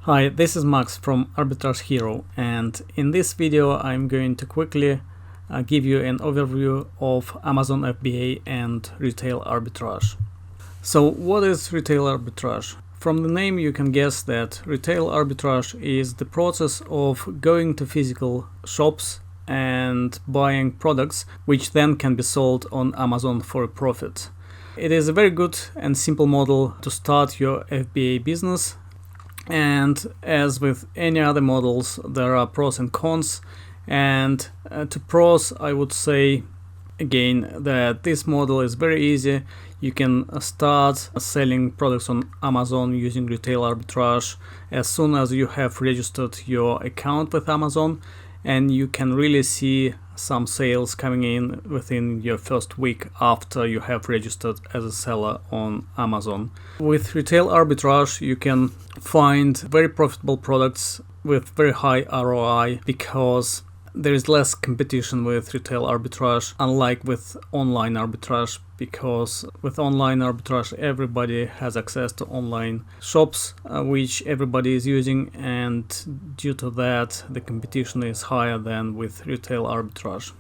Hi, this is Max from Arbitrage Hero, and in this video I'm going to quickly give you an overview of Amazon FBA and retail arbitrage. So what is retail arbitrage? From the name you can guess that retail arbitrage is the process of going to physical shops and buying products which then can be sold on Amazon for a profit. It is a very good and simple model to start your FBA business. And as with any other models, there are pros and cons. And to pros, I would say again that this model is very easy. You can start selling products on Amazon using retail arbitrage as soon as you have registered your account with Amazon, and you can really see some sales coming in within your first week after you have registered as a seller on Amazon. With retail arbitrage, you can find very profitable products with very high ROI because there is less competition with retail arbitrage, unlike with online arbitrage, because with online arbitrage everybody has access to online shops which everybody is using, and due to that the competition is higher than with retail arbitrage.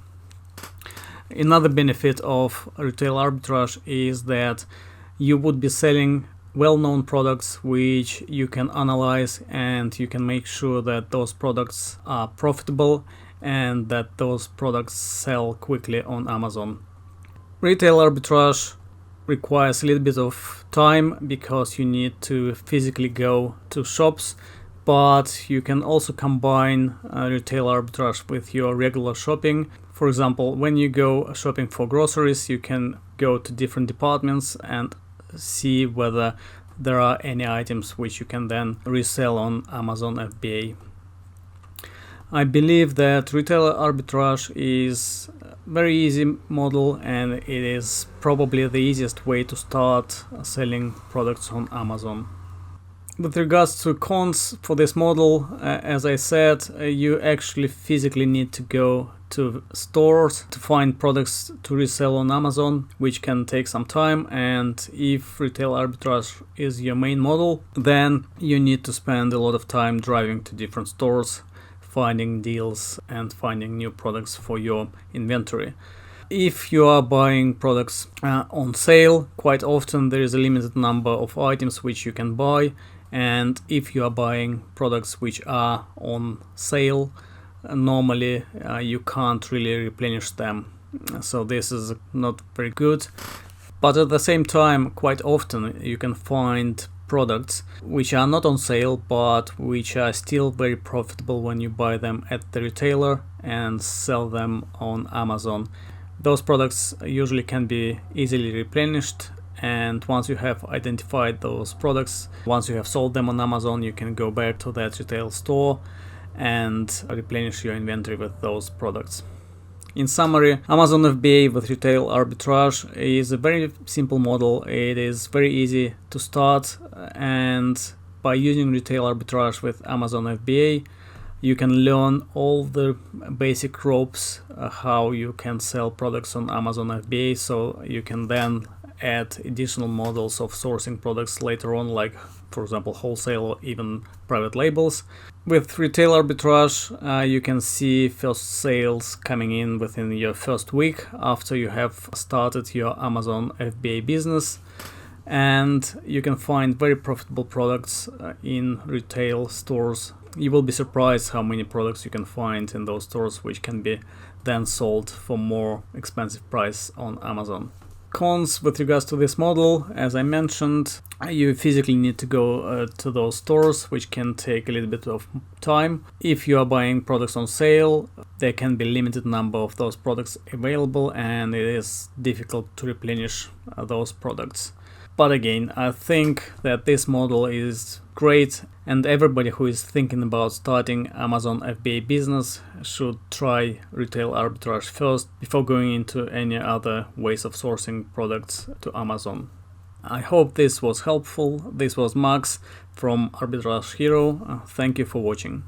Another benefit of retail arbitrage is that you would be selling well-known products which you can analyze, and you can make sure that those products are profitable and that those products sell quickly on Amazon. Retail arbitrage requires a little bit of time because you need to physically go to shops, but you can also combine retail arbitrage with your regular shopping. For example, when you go shopping for groceries, you can go to different departments and see whether there are any items which you can then resell on Amazon FBA. I believe that retail arbitrage is a very easy model, and it is probably the easiest way to start selling products on Amazon. With regards to cons for this model, as I said, you actually physically need to go to stores to find products to resell on Amazon, which can take some time. And if retail arbitrage is your main model, then you need to spend a lot of time driving to different stores, finding deals and finding new products for your inventory. If you are buying products on sale, quite often there is a limited number of items which you can buy, and if you are buying products which are on sale, normally you can't really replenish them, so this is not very good. But at the same time, quite often you can find products which are not on sale but which are still very profitable when you buy them at the retailer and sell them on Amazon. Those products usually can be easily replenished, and once you have identified those products, once you have sold them on Amazon, you can go back to that retail store and replenish your inventory with those products. In summary, Amazon FBA with retail arbitrage is a very simple model. It is very easy to start, and by using retail arbitrage with Amazon FBA, you can learn all the basic ropes how you can sell products on Amazon FBA, so you can then add additional models of sourcing products later on, like for example wholesale or even private labels. With retail arbitrage, you can see first sales coming in within your first week after you have started your Amazon FBA business, and you can find very profitable products in retail stores. You will be surprised how many products you can find in those stores which can be then sold for more expensive price on Amazon. Cons with regards to this model, as I mentioned, you physically need to go to those stores, which can take a little bit of time. If you are buying products on sale, there can be limited number of those products available, and it is difficult to replenish those products. But again, I think that this model is great, and everybody who is thinking about starting Amazon FBA business should try retail arbitrage first before going into any other ways of sourcing products to Amazon. I hope this was helpful. This was Max from Arbitrage Hero. Thank you for watching.